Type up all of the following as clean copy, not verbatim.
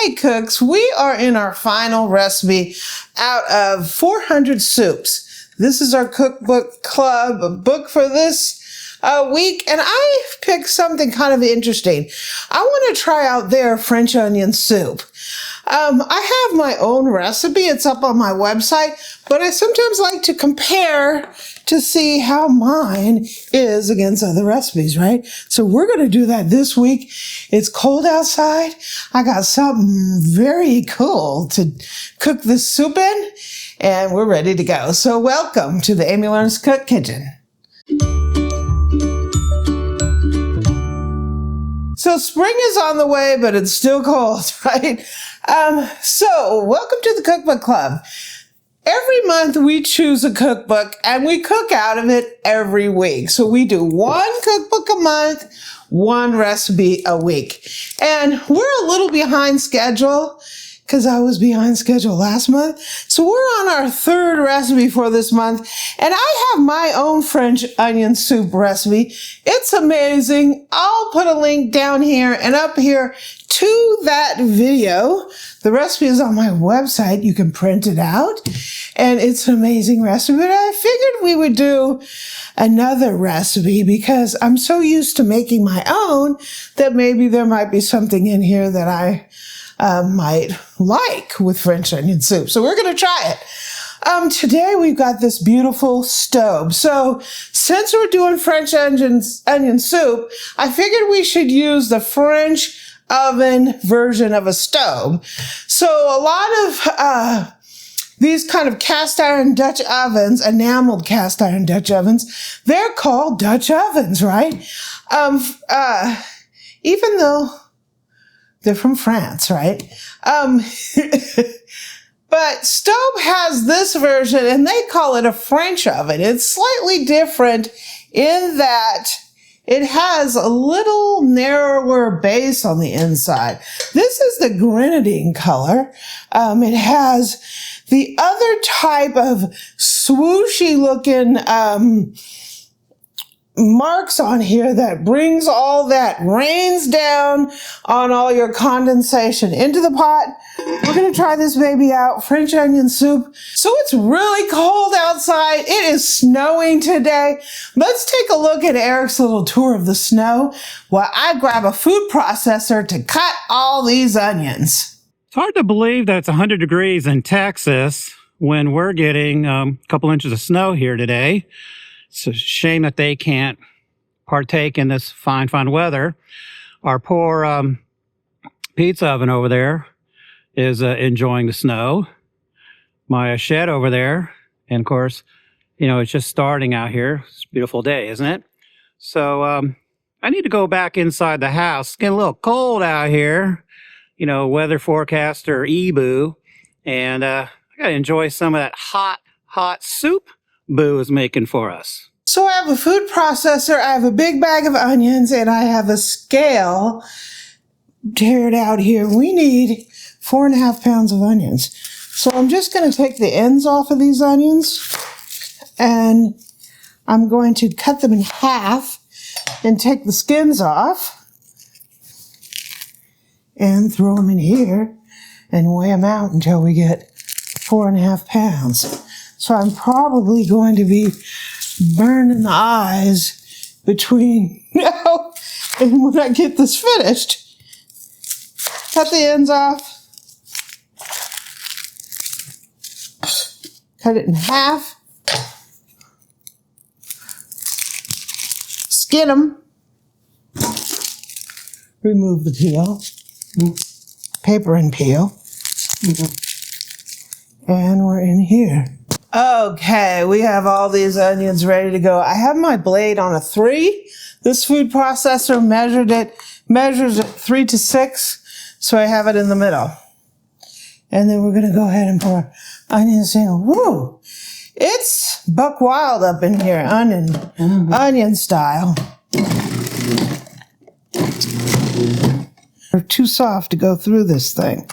Hey cooks, we are in our final recipe out of 400 soups. This is our Cookbook Club book for this week, and I picked something kind of interesting. I want to try out their French onion soup. I have my own recipe. It's up on my website, but I sometimes like to compare to see how mine is against other recipes, right? So we're going to do that this week. It's cold outside. I got something very cool to cook this soup in, and we're ready to go. So welcome to the Amy Learns to Cook kitchen. So spring is on the way, but it's still cold, right? So welcome to the Cookbook Club. Every month we choose a cookbook and we cook out of it every week. So we do one cookbook a month, one recipe a week. And we're a little behind schedule because I was behind schedule last month. So we're on our third recipe for this month. And I have my own French onion soup recipe. It's amazing. I'll put a link down here and up here to that video. The recipe is on my website. You can print it out. And it's an amazing recipe. But I figured we would do another recipe because I'm so used to making my own that maybe there might be something in here that I might like with French onion soup. So we're going to try it. Today we've got this beautiful Staub. So since we're doing French onion soup, I figured we should use the French oven version of a Staub. So a lot of these kind of cast iron Dutch ovens, enameled cast iron Dutch ovens, they're called Dutch ovens, right? Even though they're from France, right? But Staub has this version and they call it a French oven. It's slightly different in that it has a little narrower base on the inside. This is the grenadine color. It has the other type of swooshy looking marks on here that brings all that, rains down on all your condensation into the pot. We're going to try this baby out, French onion soup. So it's really cold outside. It is snowing today. Let's take a look at Eric's little tour of the snow while I grab a food processor to cut all these onions. It's hard to believe that it's 100 degrees in Texas when we're getting a couple inches of snow here today. It's a shame that they can't partake in this fine weather. Our poor pizza oven over there is enjoying the snow. My shed over there, and of course, you know, it's just starting out here. It's a beautiful day, isn't it? So I need to go back inside the house. It's getting a little cold out here. You know, weather forecaster Ebu, and I got to enjoy some of that hot soup Boo is making for us. So I have a food processor, I have a big bag of onions, and I have a scale. Tear it out here. We need 4.5 pounds of onions. So I'm just going to take the ends off of these onions, and I'm going to cut them in half and take the skins off and throw them in here and weigh them out until we get 4.5 pounds. So I'm probably going to be burning the eyes between now and when I get this finished. Cut the ends off. Cut it in half. Skin them. Remove the peel. Paper and peel. And we're in here. Okay, we have all these onions ready to go. I have my blade on a 3. This food processor measures it 3 to 6, so I have it in the middle. And then we're going to go ahead and pour onions in. Woo! It's buck wild up in here, onion style. They're too soft to go through this thing.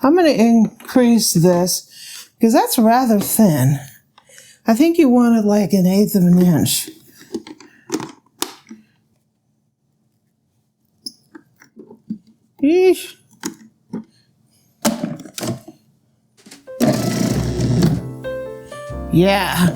I'm going to increase this because that's rather thin. I think you want it like 1/8 of an inch. Eesh. Yeah.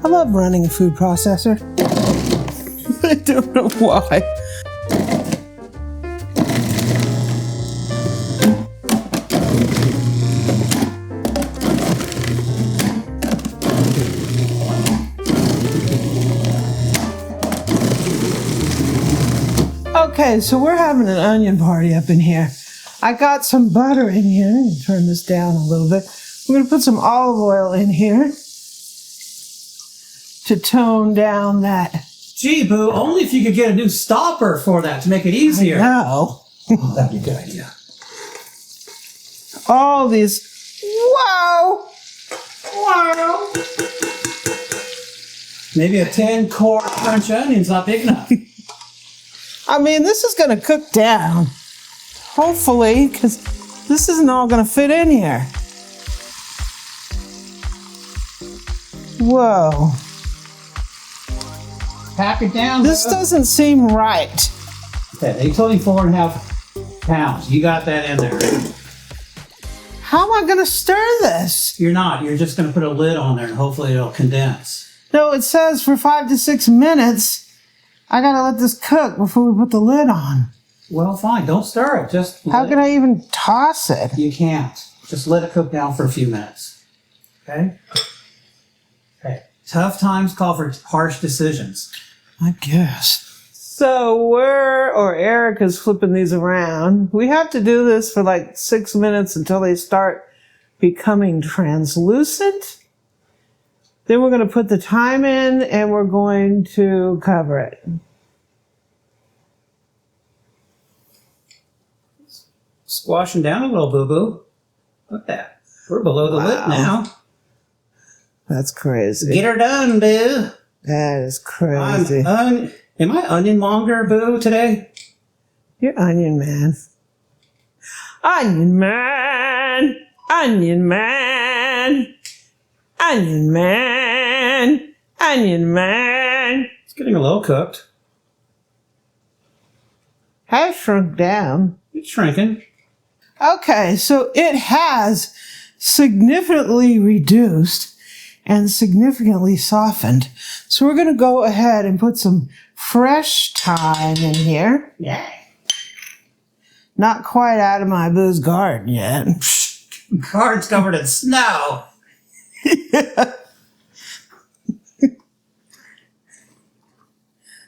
I love running a food processor. I don't know why. Okay, so we're having an onion party up in here. I got some butter in here. Let me turn this down a little bit. We're going to put some olive oil in here to tone down that. Gee, Boo, only if you could get a new stopper for that to make it easier. No. Oh, that'd be a good idea. All these. Wow. Wow. Maybe a 10-quart French onion's not big enough. I mean, this is going to cook down. Hopefully, because this isn't all going to fit in here. Whoa. Pack it down. This doesn't seem right. Okay, it's only 4.5 pounds. You got that in there. How am I going to stir this? You're not. You're just going to put a lid on there and hopefully it'll condense. No, it says for 5 to 6 minutes. I got to let this cook before we put the lid on. Well, fine. Don't stir it. Just How can I even toss it? You can't. Just let it cook down for a few minutes. Okay? Okay. Tough times call for harsh decisions. I guess. So Erica's flipping these around. We have to do this for like 6 minutes until they start becoming translucent. Then we're going to put the thyme in and we're going to cover it. Squashing down a little, boo-boo. Look at that. We're below the lid now. That's crazy. Get her done, boo. That is crazy. Am I onion monger, boo, today? You're onion man. Onion man. Onion man. Onion man. Onion man. It's getting a little cooked. Has shrunk down. It's shrinking. Okay, so it has significantly reduced and significantly softened. So we're going to go ahead and put some fresh thyme in here. Yeah. Not quite out of my boo's garden yet. Garden's covered in snow.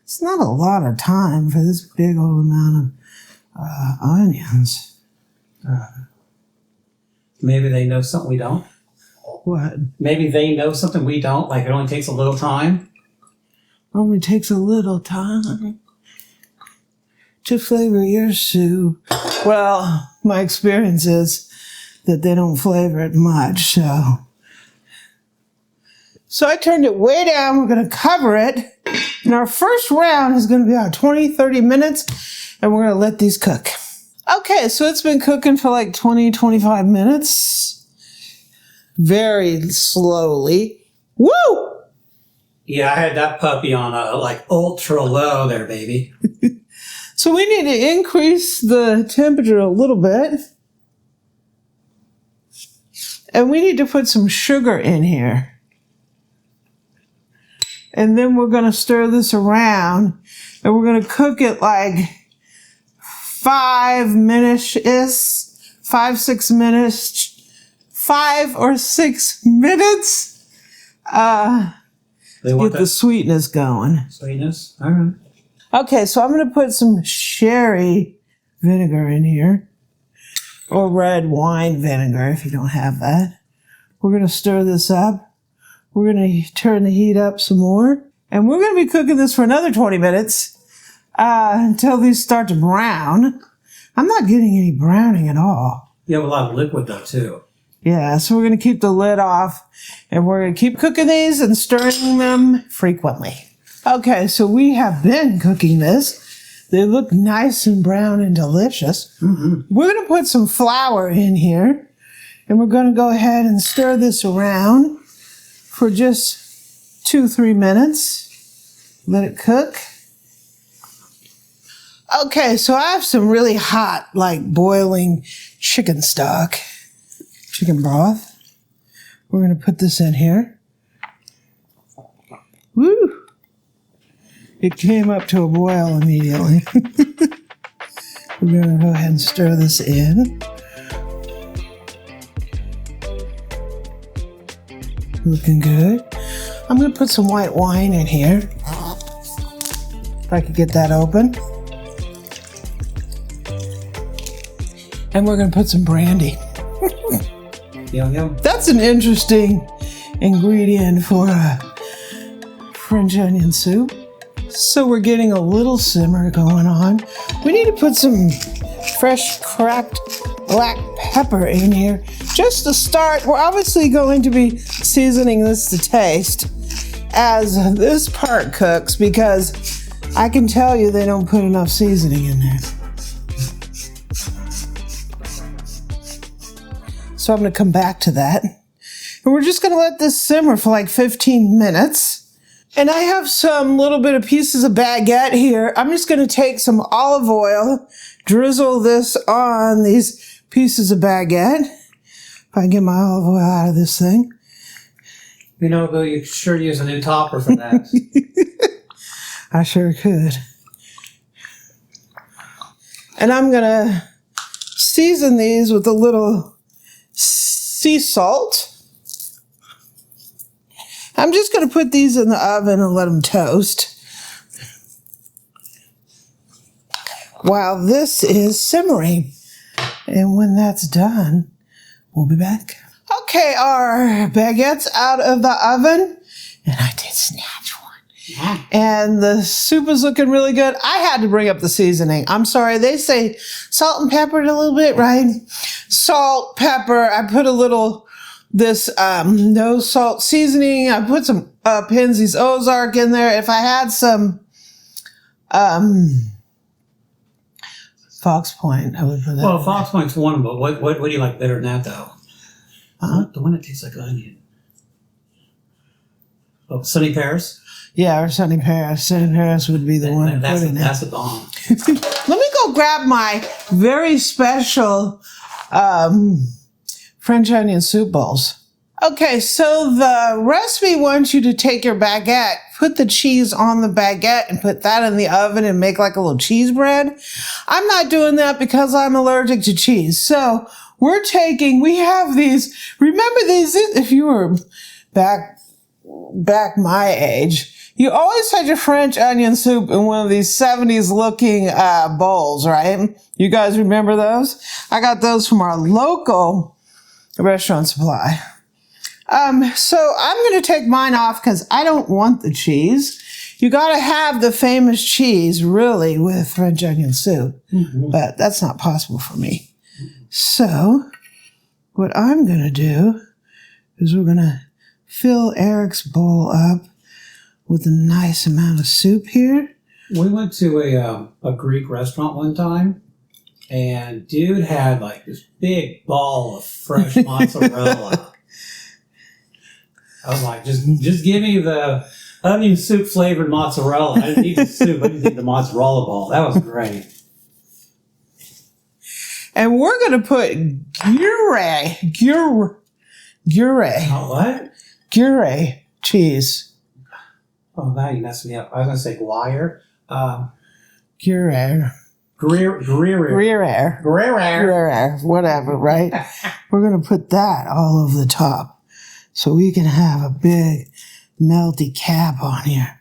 It's not a lot of time for this big old amount of onions. Maybe they know something we don't. What? Maybe they know something we don't, like it only takes a little time. Only takes a little time to flavor your soup. Well, my experience is that they don't flavor it much, so. So I turned it way down. We're going to cover it. And our first round is going to be about 20, 30 minutes, and we're going to let these cook. Okay, so it's been cooking for like 20, 25 minutes. Very slowly. Woo! Yeah, I had that puppy on like ultra low there, baby. So we need to increase the temperature a little bit. And we need to put some sugar in here. And then we're going to stir this around. And we're going to cook it like 5 minutes-ish. 5, 6 minutes. 5 or 6 minutes. They want Get the sweetness going. sweetness. All right. Okay, so I'm going to put some sherry vinegar in here. Or red wine vinegar if you don't have that. We're going to stir this up. We're going to turn the heat up some more. And we're going to be cooking this for another 20 minutes until these start to brown. I'm not getting any browning at all. You have a lot of liquid though, too. Yeah, so we're going to keep the lid off. And we're going to keep cooking these and stirring them frequently. Okay, so we have been cooking this. They look nice and brown and delicious. Mm-hmm. We're going to put some flour in here. And we're going to go ahead and stir this around for just 2-3 minutes. Let it cook. Okay, so I have some really hot, like boiling chicken stock, chicken broth. We're going to put this in here. Woo! It came up to a boil immediately. We're going to go ahead and stir this in. Looking good. I'm going to put some white wine in here. If I could get that open. And we're going to put some brandy. Yum, yum. That's an interesting ingredient for a French onion soup. So we're getting a little simmer going on. We need to put some fresh cracked black pepper in here just to start. We're obviously going to be seasoning this to taste as this part cooks, because I can tell you they don't put enough seasoning in there. So I'm going to come back to that. And we're just going to let this simmer for like 15 minutes. And I have some little bit of pieces of baguette here. I'm just going to take some olive oil, drizzle this on these pieces of baguette. If I can get my olive oil out of this thing. You know, Bill, you sure use a new topper for that. I sure could. And I'm going to season these with a little sea salt. I'm just going to put these in the oven and let them toast while this is simmering. And when that's done, we'll be back. Okay, our baguette's out of the oven, and I did snatch one. Yeah. And the soup is looking really good. I had to bring up the seasoning. I'm sorry, they say salt and pepper a little bit, right? Salt, pepper. I put a little this no salt seasoning. I put some Penzeys Ozark in there. If I had some Fox Point, I would put that. Well, Fox Point's one, but what do you like better than that, though? The one that tastes like onion. Oh, Sunny Paris? Yeah, or Sunny Paris. Sunny Paris would be the one to put in there. That's a bomb. Let me go grab my very special French onion soup bowls. Okay, so the recipe wants you to take your baguette, put the cheese on the baguette, and put that in the oven and make like a little cheese bread. I'm not doing that because I'm allergic to cheese. So we have these, remember these, if you were back my age, you always had your French onion soup in one of these 70s looking bowls, right? You guys remember those? I got those from our local restaurant supply. So I'm going to take mine off because I don't want the cheese. You got to have the famous cheese really with French onion soup, but that's not possible for me. So what I'm going to do is we're going to fill Eric's bowl up with a nice amount of soup here. We went to a Greek restaurant one time, and dude had like this big ball of fresh mozzarella. I was like, just give me the onion soup flavored mozzarella. I didn't need the soup. I just need the mozzarella ball. That was great. And we're going to put Gruyere. Oh, what? Gruyere cheese. Oh, now you messed me up. I was going to say Gruyere. Gruyere. Gruyere. Whatever, right? We're going to put that all over the top so we can have a big melty cap on here.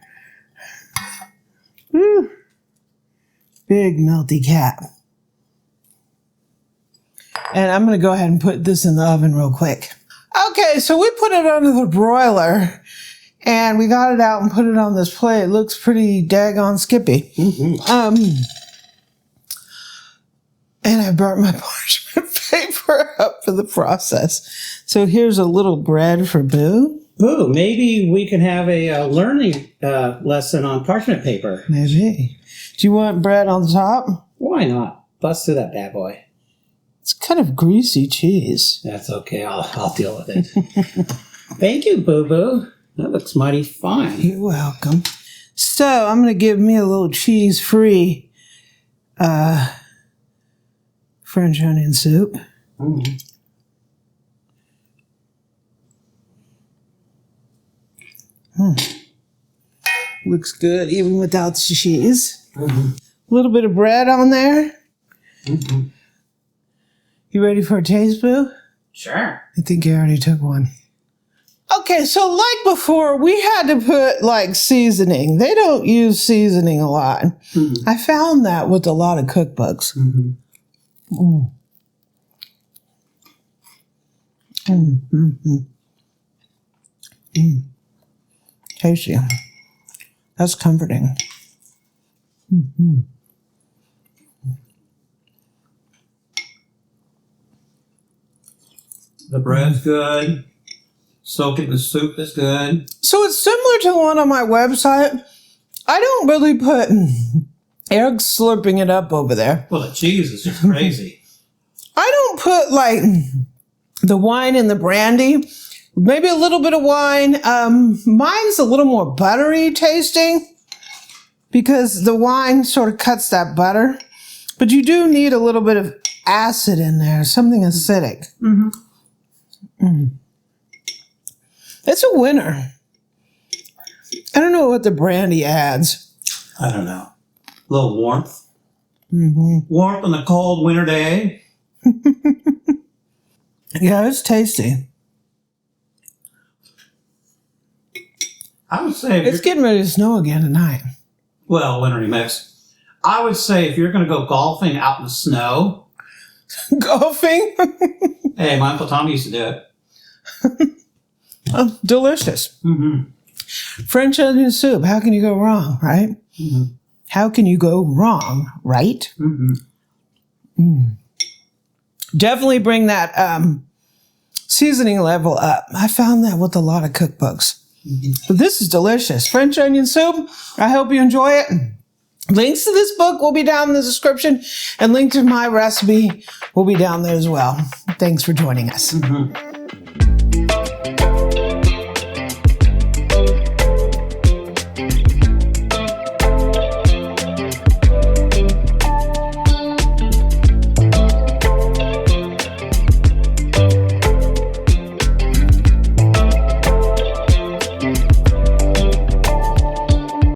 Woo. Big melty cap. And I'm going to go ahead and put this in the oven real quick. Okay, so we put it under the broiler and we got it out and put it on this plate. It looks pretty daggone skippy. And I burnt my parchment paper up for the process. So here's a little bread for Boo. Boo, maybe we can have a learning lesson on parchment paper. Maybe. Do you want bread on the top? Why not? Bust through that bad boy. It's kind of greasy cheese. That's okay. I'll deal with it. Thank you, Boo-Boo. That looks mighty fine. You're welcome. So I'm going to give me a little cheese-free French onion soup. Mm. Looks good even without the cheese. Mm-hmm. A little bit of bread on there. Mm-hmm. You ready for a taste, Boo? Sure. I think you already took one. Okay, so like before, we had to put like seasoning. They don't use seasoning a lot. Mm-hmm. I found that with a lot of cookbooks. Mm-hmm. Mm. Mm, mm, mm. Mm. Tasty. That's comforting. Mm-hmm. The bread's good. Soaking the soup is good. So it's similar to the one on my website. I don't really put Eric's slurping it up over there. Well, the cheese is just crazy. I don't put like the wine and the brandy. Maybe a little bit of wine. Mine's a little more buttery tasting because the wine sort of cuts that butter. But you do need a little bit of acid in there, something acidic. Mm-hmm. Mm. It's a winner. I don't know what the brandy adds. I don't know. A little warmth. Mm-hmm. Warmth on a cold winter day. Yeah, it's tasty. I would say... It's getting ready to snow again tonight. Well, winter mix. I would say if you're going to go golfing out in the snow... Golfing? Hey, my Uncle Tom used to do it. Oh, delicious. Mm-hmm. French onion soup. How can you go wrong, right? Mm-hmm. How can you go wrong, right? Mm-hmm. Mm. Definitely bring that seasoning level up. I found that with a lot of cookbooks. Mm-hmm. But this is delicious. French onion soup. I hope you enjoy it. Links to this book will be down in the description, and link to my recipe will be down there as well. Thanks for joining us. Mm-hmm.